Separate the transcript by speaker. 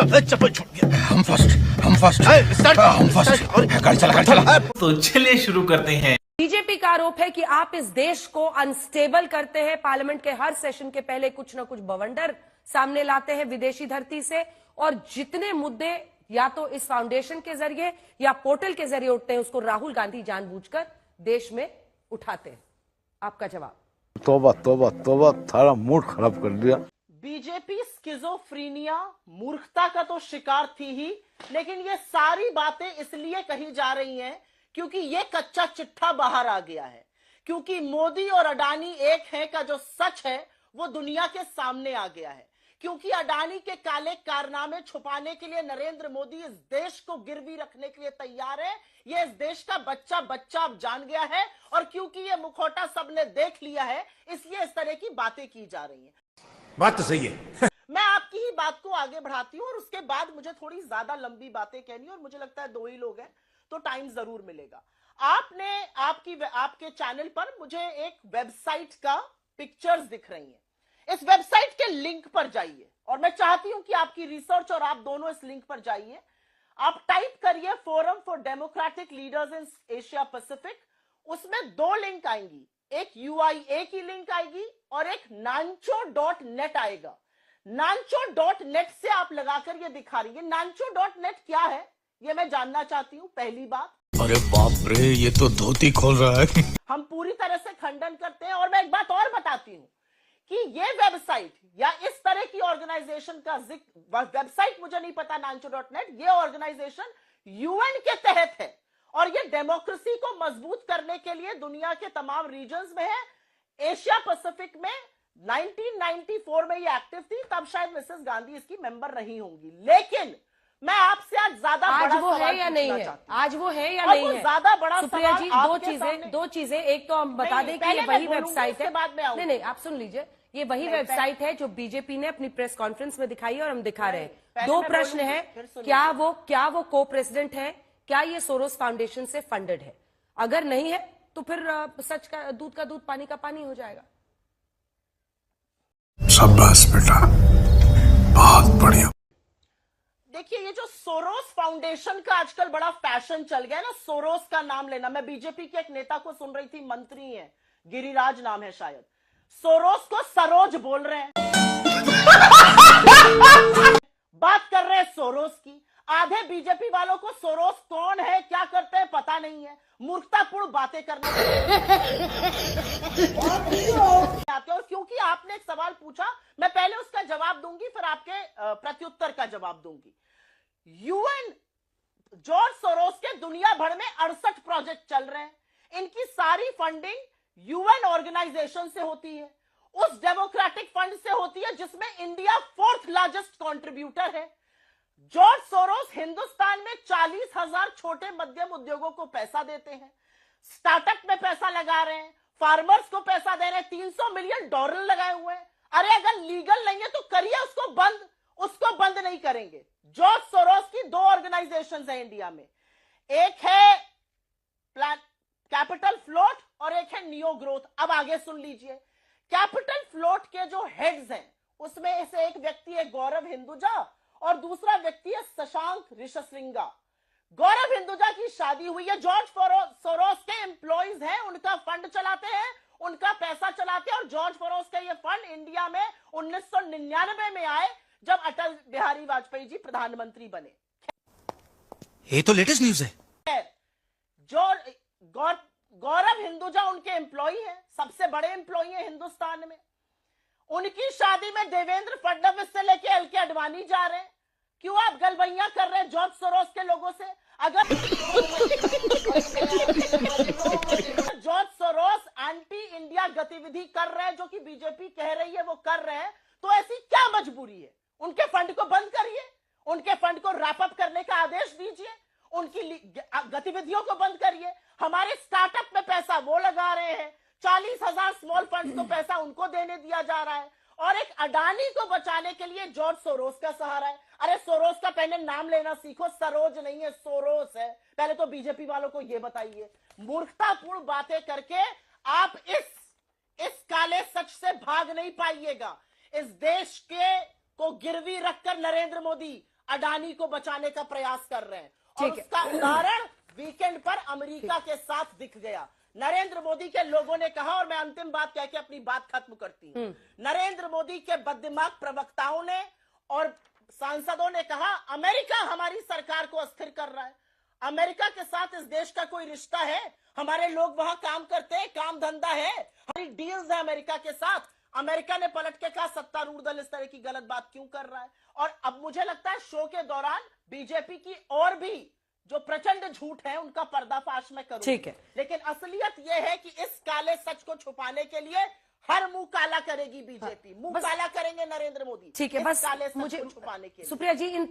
Speaker 1: चप्पल छूट गया।
Speaker 2: हम फर्स्ट गाड़ी चला।
Speaker 3: तो चलिए शुरू करते हैं।
Speaker 4: बीजेपी का आरोप है कि आप इस देश को अनस्टेबल करते हैं। पार्लियामेंट के हर सेशन के पहले कुछ ना कुछ बवंडर सामने लाते हैं विदेशी धरती से, और जितने मुद्दे या तो इस फाउंडेशन के जरिए या पोर्टल के जरिए उठते हैं, उसको राहुल गांधी जानबूझकर देश में उठाते हैं। आपका जवाब?
Speaker 1: तौबा तौबा तौबा, थारा मूड खराब कर दिया।
Speaker 5: बीजेपी स्किज़ोफ्रीनिया, मूर्खता का तो शिकार थी ही, लेकिन ये सारी बातें इसलिए कही जा रही हैं क्योंकि ये कच्चा चिट्ठा बाहर आ गया है, क्योंकि मोदी और अडानी एक हैं का जो सच है वो दुनिया के सामने आ गया है, क्योंकि अडानी के काले कारनामे छुपाने के लिए नरेंद्र मोदी इस देश को गिरवी रखने के लिए तैयार है। ये इस देश का बच्चा अब जान गया है, और क्योंकि ये मुखौटा सबने देख लिया है, इसलिए इस तरह की बातें की जा रही हैं।
Speaker 2: बात तो सही है।
Speaker 5: मैं आपकी ही बात को आगे बढ़ाती हूं, और उसके बाद मुझे थोड़ी ज्यादा लंबी बातें कहनी, और मुझे लगता है दो ही लोग हैं तो टाइम जरूर मिलेगा। आपने आपके चैनल पर मुझे एक वेबसाइट का पिक्चर्स दिख रही हैं। इस वेबसाइट के लिंक पर जाइए, और मैं चाहती हूं कि आपकी रिसर्च और आप दोनों इस लिंक पर जाइए। आप टाइप करिए forum for democratic leaders in Asia Pacific. उसमें दो लिंक आएंगी, एक UIA की लिंक आएगी और एक nancho.net आएगा। nancho.net से आप लगाकर ये दिखा रही है। nancho.net क्या है ये मैं जानना चाहती हूं। पहली बात,
Speaker 2: अरे बाप रे, ये तो धोती खोल रहा है।
Speaker 5: हम पूरी तरह से खंडन करते हैं, और मैं एक बात और बताती हूं कि ये वेबसाइट या इस तरह की ऑर्गेनाइजेशन का वेबसाइट मुझे नहीं पता, nancho.net, ये ऑर्गेनाइजेशन UN के तहत है, और ये डेमोक्रेसी को मजबूत करने के लिए दुनिया के तमाम रीजन्स में है। एशिया पैसिफिक में 1994 में ये एक्टिव थी, तब शायद मिसेस गांधी इसकी मेंबर नहीं होंगी। लेकिन मैं आपसे आज ज्यादा
Speaker 4: आज
Speaker 5: बड़ा
Speaker 4: वो है या नहीं है? आज वो है या नहीं है?
Speaker 5: ज्यादा बड़ा
Speaker 4: सुप्रिया जी,
Speaker 5: सवाल
Speaker 4: दो चीजें। एक तो हम बता दें कि ये वही वेबसाइट है। नहीं, आप सुन लीजिए, ये वही वेबसाइट है जो बीजेपी ने अपनी प्रेस कॉन्फ्रेंस में दिखाई है, और हम दिखा रहे हैं। दो प्रश्न है, क्या वो को प्रेसिडेंट है? क्या ये सोरोस फाउंडेशन से फंडेड है? अगर नहीं है तो फिर सच का दूध पानी का पानी हो जाएगा।
Speaker 2: शाबाश बेटा, बहुत बढ़िया।
Speaker 5: देखिए, ये जो सोरोस फाउंडेशन का आजकल बड़ा फैशन चल गया है ना, सोरोस का नाम लेना। मैं बीजेपी के एक नेता को सुन रही थी, मंत्री हैं, गिरिराज नाम है शायद, सोरोस को सरोज बोल रहे हैं। बात कर रहे हैं सोरोस की। आधे बीजेपी वालों को सोरोस कौन है, क्या करते हैं पता नहीं है। मूर्खतापूर्ण बातें करने आते। और क्योंकि आपने एक सवाल पूछा, मैं पहले उसका जवाब दूंगी, फिर आपके प्रत्युत्तर का जवाब दूंगी। UN, जॉर्ज सोरोस के दुनिया भर में 68 प्रोजेक्ट चल रहे हैं। इनकी सारी फंडिंग UN ऑर्गेनाइजेशन से होती है, उस डेमोक्रेटिक फंड से होती है जिसमें इंडिया 4th लार्जेस्ट कंट्रीब्यूटर है। जॉर्ज सोरोस हिंदुस्तान में 40,000 छोटे मध्यम उद्योगों को पैसा देते हैं, स्टार्टअप में पैसा लगा रहे हैं, फार्मर्स को पैसा दे रहे हैं, $300 मिलियन लगाए हुए हैं। अरे अगर लीगल नहीं है तो करिए उसको बंद नहीं करेंगे। जॉर्ज सोरोस की दो ऑर्गेनाइजेशंस हैं इंडिया में, एक है कैपिटल फ्लोट और एक है नियो ग्रोथ। अब आगे सुन लीजिए। कैपिटल फ्लोट के जो हेड्स हैं उसमें से एक व्यक्ति है गौरव हिंदुजा, और दूसरा व्यक्ति है शशांक ऋषिशृंगा। गौरव हिंदुजा की शादी हुई है, जॉर्ज सोरोस के एम्प्लॉइज हैं, उनका फंड चलाते हैं, उनका पैसा चलाते हैं। और जॉर्ज सोरोस का ये फंड इंडिया में 1999 में आए, जब अटल बिहारी वाजपेयी जी प्रधानमंत्री बने।
Speaker 2: ये तो लेटेस्ट न्यूज है।
Speaker 5: गौरव हिंदुजा उनके एम्प्लॉई हैं, सबसे बड़े एम्प्लॉई हैं हिंदुस्तान में। उनकी शादी में देवेंद्र फडणवीस से लेके एलके आडवाणी जा रहे हैं। क्यों आप गलबैया कर रहे हैं जॉर्ज सोरोस के लोगों से? अगर जॉर्ज सोरोस एंटी इंडिया गतिविधि कर रहे हैं, जो कि बीजेपी कह रही है वो कर रहे हैं, तो ऐसी क्या मजबूरी है? उनके फंड को बंद करिए, उनके फंड को रैप अप करने का आदेश दीजिए, उनकी गतिविधियों को बंद करिए। हमारे स्टार्टअप में पैसा वो लगा रहे हैं, 40,000 स्मॉल फंड्स को पैसा उनको देने दिया जा रहा है, और एक अडानी को बचाने के लिए जॉर्ज सोरोस का सहारा है। अरे सोरोस का पहले नाम लेना सीखो, सरोज नहीं है, सोरोस है। पहले तो बीजेपी वालों को यह बताइए। मूर्खतापूर्ण बातें करके आप इस काले सच से भाग नहीं पाइएगा। इस देश के को गिरवी रखकर नरेंद्र मोदी अडानी को बचाने का प्रयास कर रहे हैं। और
Speaker 4: ठीक है।
Speaker 5: उसका उदाहरण वीकेंड पर अमेरिका के साथ दिख गया। नरेंद्र मोदी के लोगों ने कहा, और मैं अंतिम बात कह के अपनी बात खत्म करती हूं, नरेंद्र मोदी के बददिमाग प्रवक्ताओं ने और सांसदों ने कहा अमेरिका हमारी सरकार को अस्थिर कर रहा है, अमेरिका के साथ इस देश का कोई रिश्ता है, हमारे लोग वहां काम करते हैं, काम धंधा है, हमारी डील्स है अमेरिका के साथ। अमेरिका ने पलट के कहा सत्तारूढ़ दल इस तरह की गलत बात क्यों कर रहा है। और अब मुझे लगता है शो के दौरान बीजेपी की और भी जो प्रचंड झूठ है उनका पर्दाफाश मैं करूंगी।
Speaker 4: ठीक है।
Speaker 5: लेकिन असलियत यह है कि इस काले सच को छुपाने के लिए हर मुंह काला करेगी बीजेपी, मुंह काला करेंगे नरेंद्र मोदी।
Speaker 4: ठीक है,
Speaker 5: इस
Speaker 4: बस
Speaker 5: काले सच
Speaker 4: मुझे
Speaker 5: को छुपाने के लिए।
Speaker 4: सुप्रिया जी इन